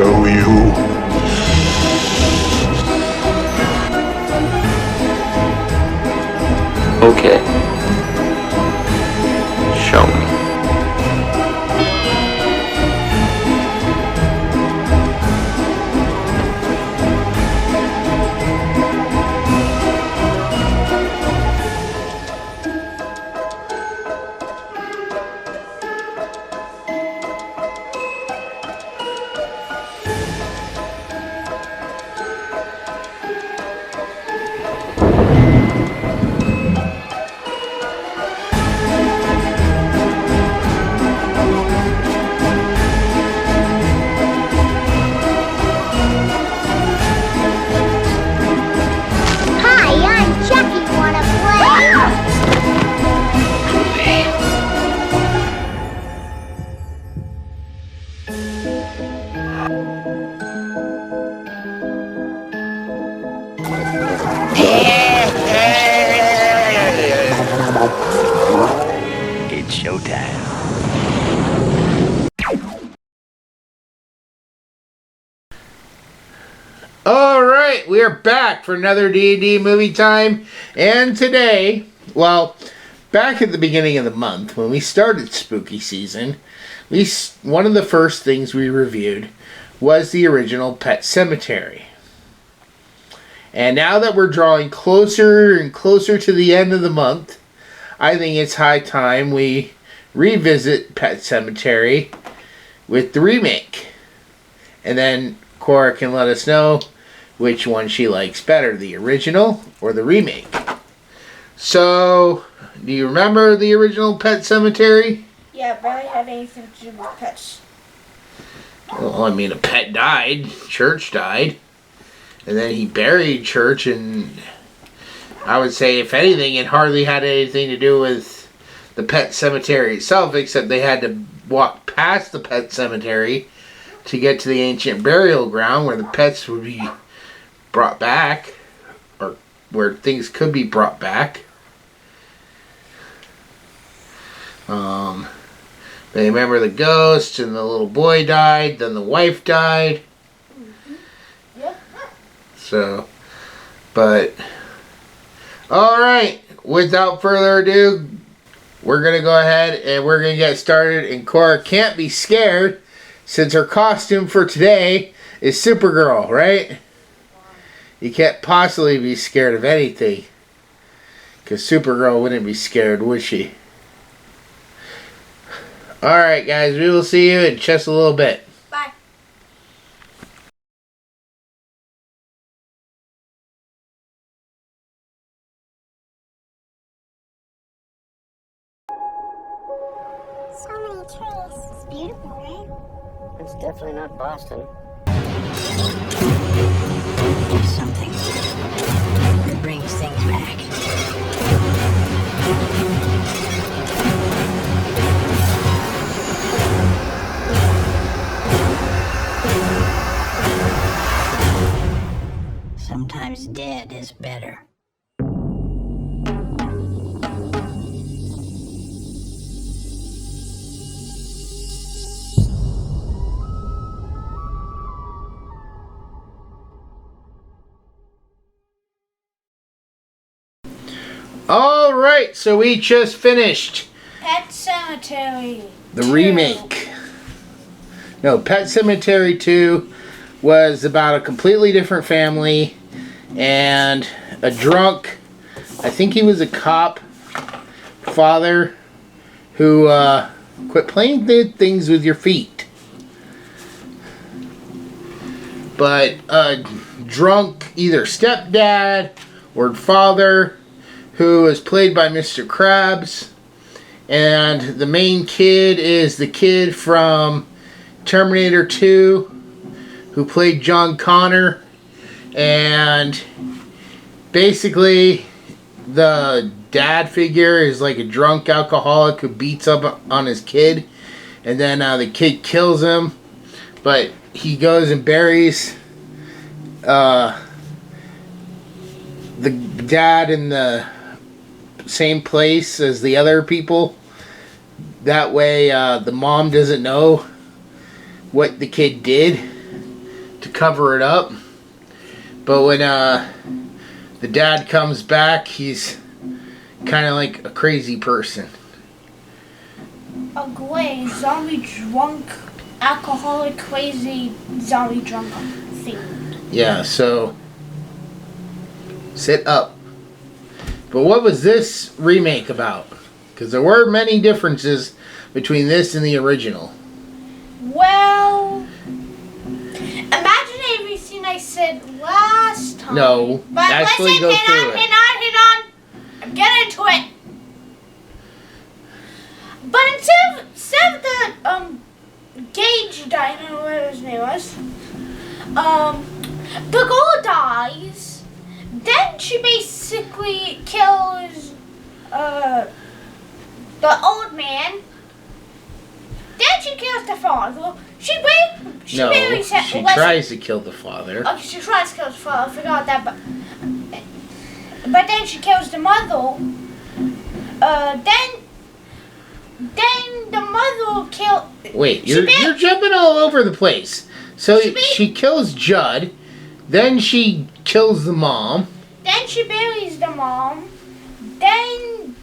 show you. Okay. Show me. It's showtime. Alright, we are back for another D&D movie time. And today, well, back at the beginning of the month, when we started spooky season, one of the first things we reviewed was the original Pet Sematary. And now that we're drawing closer and closer to the end of the month, I think it's high time we revisit Pet Sematary with the remake. And then Cora can let us know which one she likes better, the original or the remake. So, do you remember the original Pet Sematary? Yeah, it barely had anything to do with pets. Well, I mean, a pet died, Church died, and then he buried Church, and I would say, if anything, it hardly had anything to do with the Pet Sematary itself, except they had to walk past the Pet Sematary to get to the ancient burial ground where the pets would be brought back, or where things could be brought back. They remember the ghost, and the little boy died, then the wife died. Mm-hmm. Yeah. So, but, alright, without further ado, we're going to go ahead and we're going to get started, and Cora can't be scared since her costume for today is Supergirl, right? You can't possibly be scared of anything, because Supergirl wouldn't be scared, would she? Alright guys, we will see you in just a little bit. Bye. So many trees. It's beautiful, right? It's definitely not Boston. There's something that brings things back. Sometimes dead is better. Alright, so we just finished Pet Sematary. the remake. No, Pet Sematary 2 was about a completely different family and a drunk, I think he was a cop, father who quit playing things with your feet. But a drunk either stepdad or father who is played by Mr. Krabs, and the main kid is the kid from Terminator 2 who played John Connor, and basically the dad figure is like a drunk alcoholic who beats up on his kid, and then the kid kills him, but he goes and buries the dad in the same place as the other people. That way the mom doesn't know what the kid did. to cover it up. But when the dad comes back, he's kind of like a crazy person. A gray, zombie drunk, alcoholic, crazy, zombie drunk thing. Yeah, so sit up. But what was this remake about? Because there were many differences between this and the original. Well, imagine everything I said last time. No, but actually listen, go hang through on, it. hang on, hang on. I'm getting into it. But instead of the Gage dying, I don't know what his name was. The girl dies. Then she basically kills the old man. Then she kills the father. She tries to kill the father. Okay, she tries to kill the father. I forgot that, but then she kills the mother. Then the mother kill. Wait, you're jumping all over the place. So she kills Judd. Then she kills the mom. Then she buries the mom. Then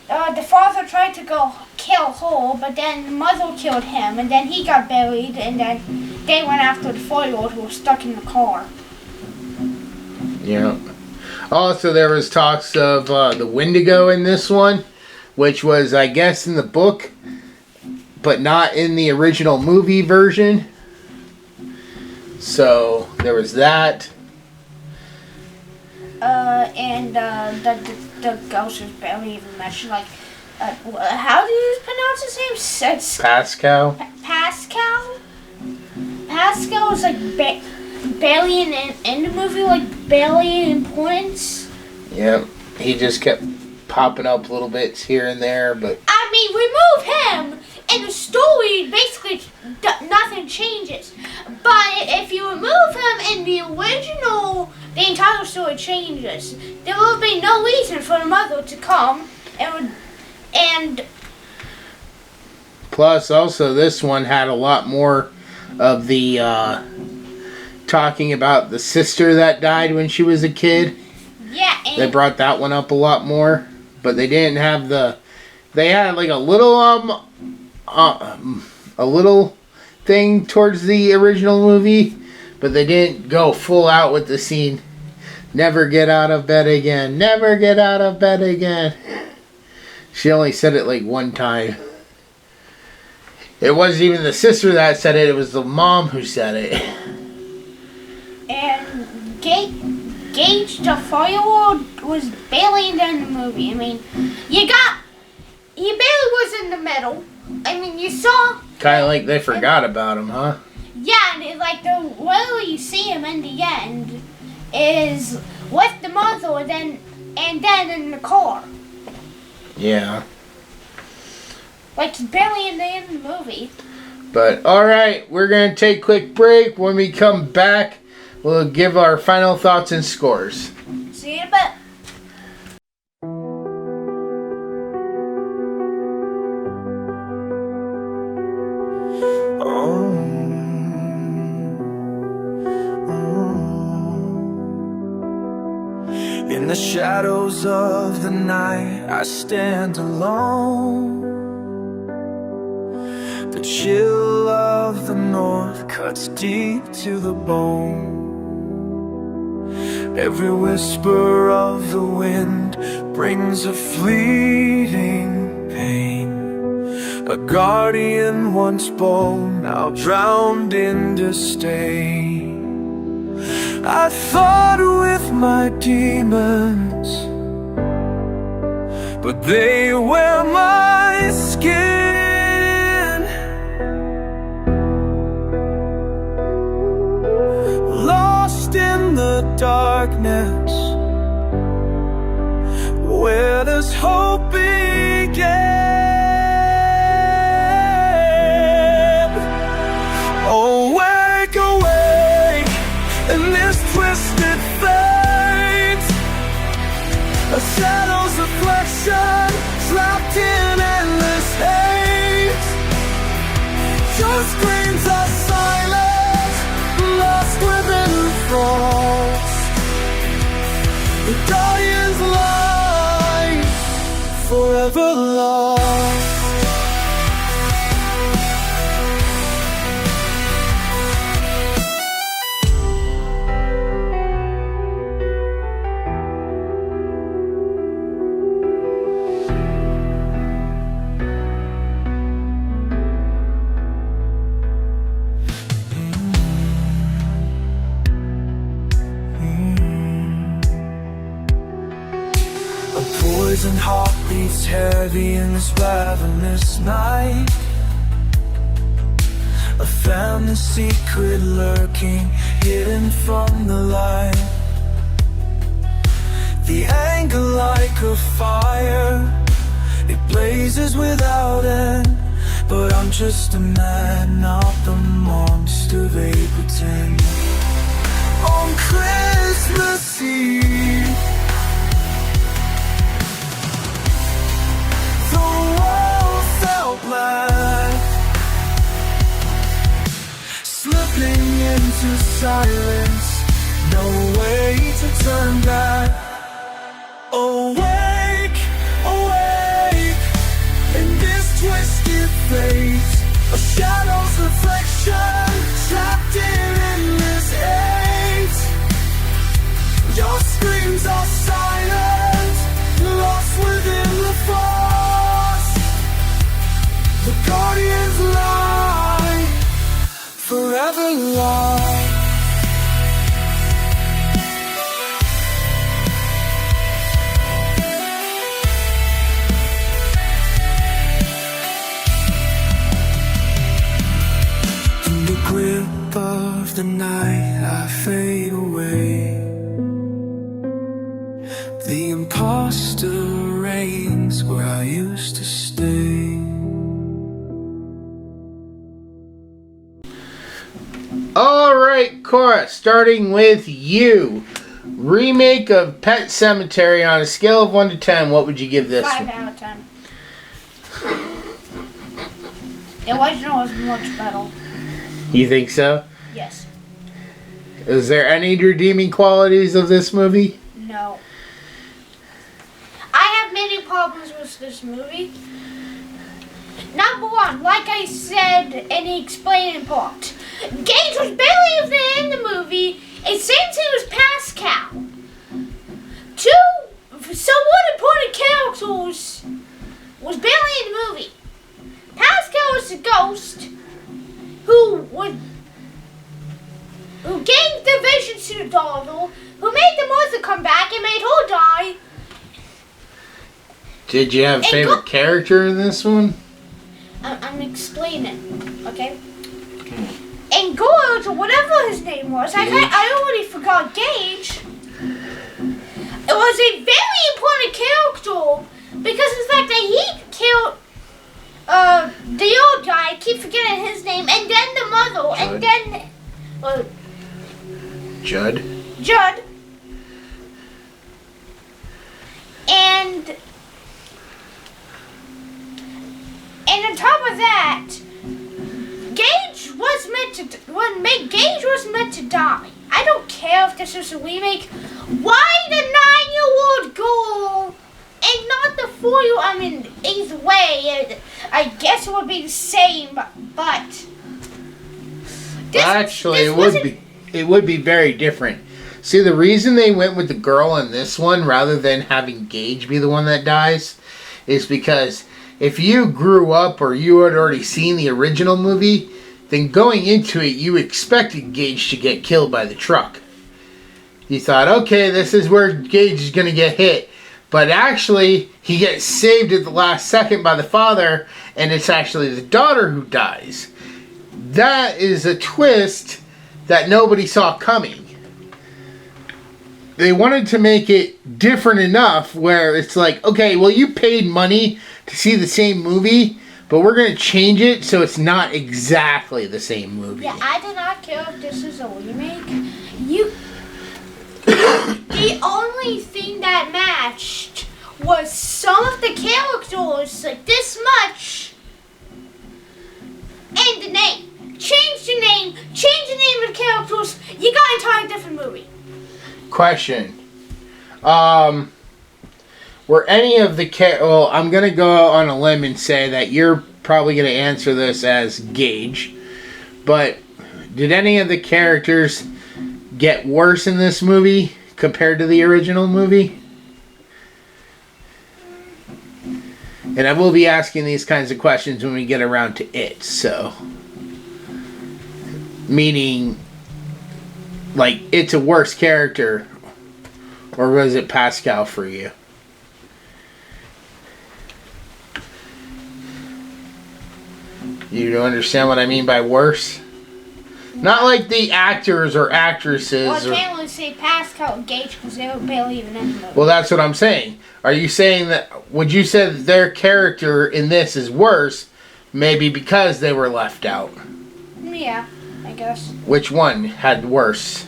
the father tried to go kill her, but then the mother killed him, and then he got buried, and then they went after the 4-year-old who was stuck in the car. Yeah. Also, there was talks of the Wendigo in this one, which was, I guess, in the book, but not in the original movie version. So there was that. And the ghost was barely even mentioned. Like, how do you pronounce his name? Pascal. Pascal. Pascal was like barely in the movie, like barely in importance. Yep. He just kept popping up little bits here and there, but I mean, remove him, and the story basically nothing changes. But if you remove him in the original, the entire story changes. There will be no reason for the mother to come, and plus also this one had a lot more of the talking about the sister that died when she was a kid. Yeah, and They brought that one up a lot more, but they didn't have they had like a little thing towards the original movie, but they didn't go full out with the scene. Never get out of bed again. Never get out of bed again. She only said it like one time. It wasn't even the sister that said it. It was the mom who said it. And Gage, the 4-year-old, was barely in the movie. I mean, he barely was in the middle. I mean, you saw. Kind of like they forgot about him, huh? Yeah, and like the way you see him in the end is with the mother, and then in the car. Yeah. Like he's barely in the movie. But alright, we're going to take a quick break. When we come back, we'll give our final thoughts and scores. See you in a bit. In the shadows of the night, I stand alone. The chill of the north cuts deep to the bone. Every whisper of the wind brings a fleeting pain. A guardian once bold, now drowned in disdain. I fought with my demons, but they wear my skin. Lost in the darkness, where does hope begin? Oh, wake awake in this twisted fate, a shadow's reflection trapped in endless hate. Your screams are silent, frozen heart beats heavy in this ravenous night. I found the secret lurking, hidden from the light. The anger like a fire, it blazes without end. But I'm just a man, not the monster they pretend. On Christmas Eve, the world felt black, slipping into silence, no way to turn back. Awake, awake, in this twisted fate, a shadow's reflection, trapped in endless hate. Your screams are silent, lost within the force. The guardians lie, forever lie. Grip of the night, I fade away. The imposter reigns where I used to stay. Alright, Cora, starting with you. Remake of Pet Sematary on a scale of 1 to 10, what would you give this? 5 out of 10. The original was much better. You think so? Yes. Is there any redeeming qualities of this movie? No. I have many problems with this movie. Number one, like I said in the explaining part, Gage was barely even in the movie. It seems he was Pascal. Two somewhat important characters was barely in the movie. Pascal was the ghost who gave the vision to the doll, who made the Martha come back and made her die. Did you have a favorite character in this one? I'm explaining, okay? And George, or whatever his name was, I already forgot Gage. It was a very important character because of the fact that he killed the old guy, I keep forgetting his name, and then the mother, and then Judd. And on top of that, Gage was meant to die. I don't care if this is a remake. Why the 9-year-old girl and not the 4-year-old? I mean, either way, I guess it would be the same, but it would be very different. See, the reason they went with the girl in this one rather than having Gage be the one that dies is because if you grew up or you had already seen the original movie, then going into it, you expected Gage to get killed by the truck. You thought, okay, this is where Gage is going to get hit. But actually, he gets saved at the last second by the father, and it's actually the daughter who dies. That is a twist that nobody saw coming. They wanted to make it different enough where it's like, okay, well, you paid money to see the same movie, but we're going to change it so it's not exactly the same movie. Yeah, I do not care if this is a remake. The only thing that matched was some of the characters, like this much, and the name. Change the name of the characters, you got an entirely different movie. Question. Were any of the well, I'm going to go on a limb and say that you're probably going to answer this as Gage, but did any of the characters get worse in this movie compared to the original movie? And I will be asking these kinds of questions when we get around to it, so. Meaning, like, it's a worse character, or was it Pascal for you? You understand what I mean by worse? Not like the actors or actresses. Well, I can't really say Pascal and Gage because they were barely even in the movie. Well, that's what I'm saying. Are you saying that? Would you say that their character in this is worse? Maybe because they were left out. Yeah, I guess. Which one had worse?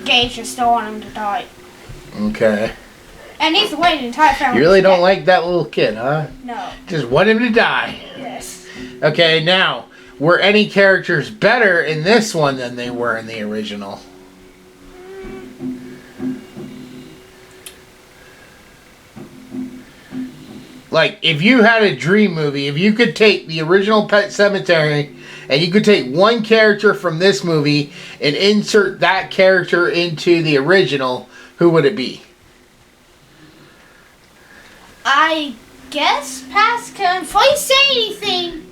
Gage just don't want him to die. Okay. And he's waiting the entire family. You really don't like that little kid, huh? No. Just want him to die. Yes. Okay, now, were any characters better in this one than they were in the original? Like, if you had a dream movie, if you could take the original Pet Sematary and you could take one character from this movie and insert that character into the original, who would it be? I guess Pascal. Before you say anything.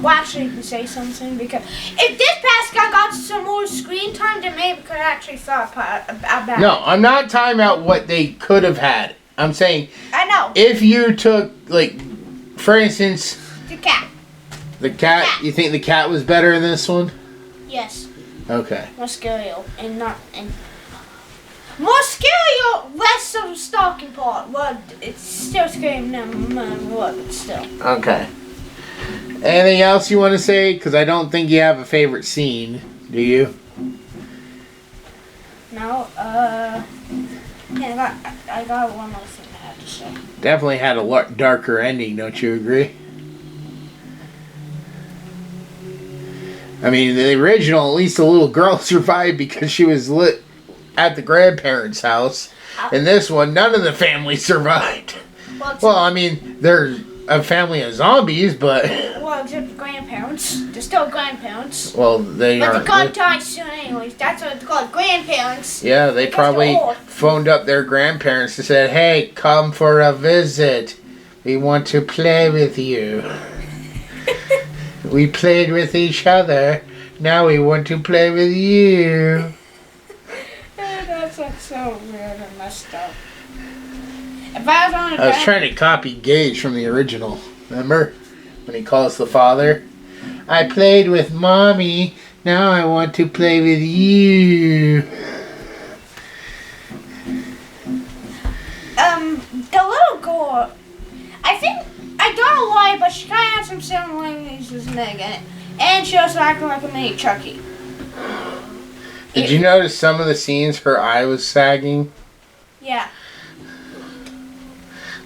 Well, actually, you can say something because if this Pascal got some more screen time, then maybe could actually thought about it. No, I'm not talking about what they could have had. I'm saying I know. if you took, like, for instance, The cat. the cat. You think the cat was better in this one? Yes. Okay. More scary and not and more scary, less of a stalking part. Well, it's still scary no matter what, but still. Okay. Anything else you want to say? Because I don't think you have a favorite scene. Do you? No. Yeah, I got one more thing I have to say. Definitely had a lot darker ending. Don't you agree? I mean, the original, at least the little girl survived because she was lit at the grandparents' house. In this one, none of the family survived. Well, I mean, there's a family of zombies, but... Well, except the grandparents. They're still grandparents. Well, they But are... they can't die soon anyways. That's what it's called, grandparents. Yeah, they probably old. phoned up their grandparents and said, "Hey, come for a visit. We want to play with you. We played with each other. Now we want to play with you." That's like so weird and messed up. If I was on a I was trying to copy Gage from the original. Remember? When he calls the father. "I played with Mommy. Now I want to play with you." The little girl, I think, I don't know why, but she kind of had some similarities with Megan. And she also acted like a mini Chucky. Did you notice some of the scenes her eye was sagging? Yeah.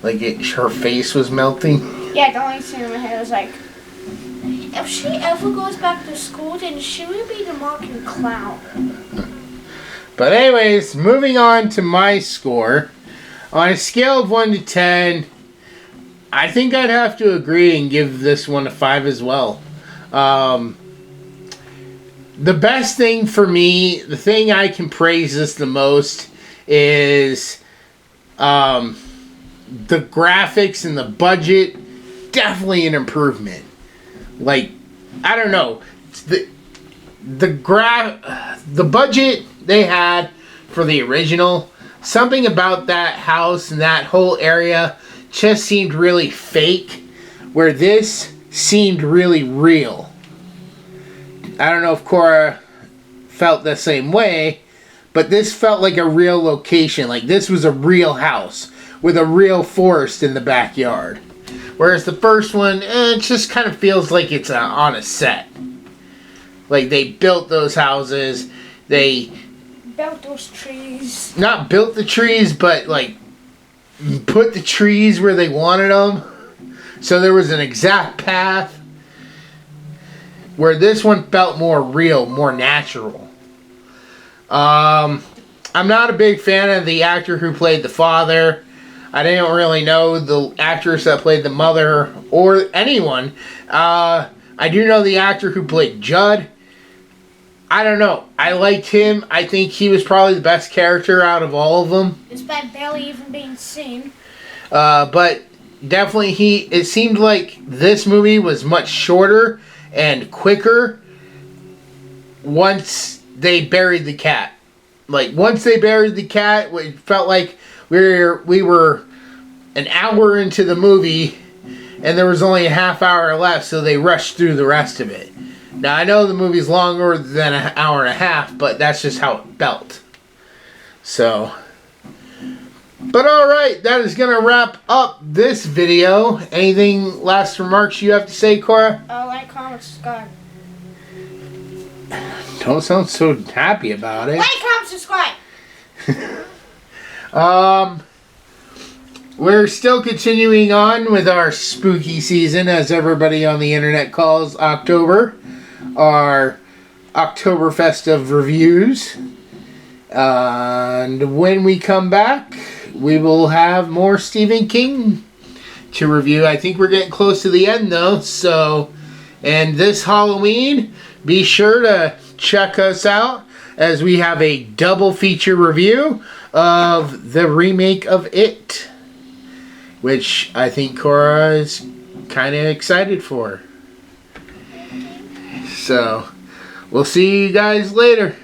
Like her face was melting? Yeah, the only scene in my head was like, if she ever goes back to school, then she would be the marking clown. But anyways, moving on to my score. On a scale of 1 to 10, I think I'd have to agree and give this one a 5 as well. The best thing for me, the thing I can praise this the most is the graphics and the budget. Definitely an improvement. Like, I don't know. The budget they had for the original, something about that house and that whole area just seemed really fake, where this seemed really real. I don't know if Cora felt the same way, but this felt like a real location. Like this was a real house with a real forest in the backyard. Whereas the first one, it just kind of feels like it's on a set. Like they built those houses, they Built those trees. not built the trees, but like put the trees where they wanted them. So there was an exact path. Where this one felt more real, more natural. I'm not a big fan of the actor who played the father. I didn't really know the actress that played the mother or anyone. I do know the actor who played Judd. I don't know. I liked him. I think he was probably the best character out of all of them. Despite barely even being seen. But definitely it seemed like this movie was much shorter and quicker once they buried the cat. Like once they buried the cat, it felt like we were an hour into the movie and there was only a half hour left, so they rushed through the rest of it. Now, I know the movie's longer than an hour and a half, but that's just how it felt. So, but alright, that is going to wrap up this video. Anything, last remarks you have to say, Cora? Like, comment, subscribe. Don't sound so happy about it. Like, comment, subscribe. We're still continuing on with our spooky season, as everybody on the internet calls October. Our Oktoberfest of reviews. And when we come back, we will have more Stephen King to review. I think we're getting close to the end though, so, and this Halloween, be sure to check us out as we have a double feature review of the remake of It, which I think Cora is kind of excited for. So, we'll see you guys later.